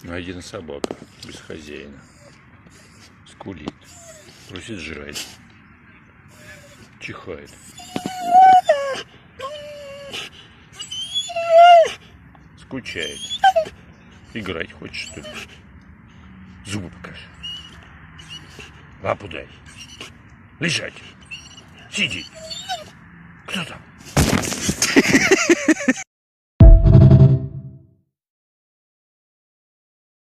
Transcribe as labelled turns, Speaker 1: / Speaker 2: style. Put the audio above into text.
Speaker 1: Один собака без хозяина. Скулит. Просит жрать. Чихает. Скучает. Играть хочет, что ли? Зубы покажи. Лапу дай. Лежать. Сиди. Кто там?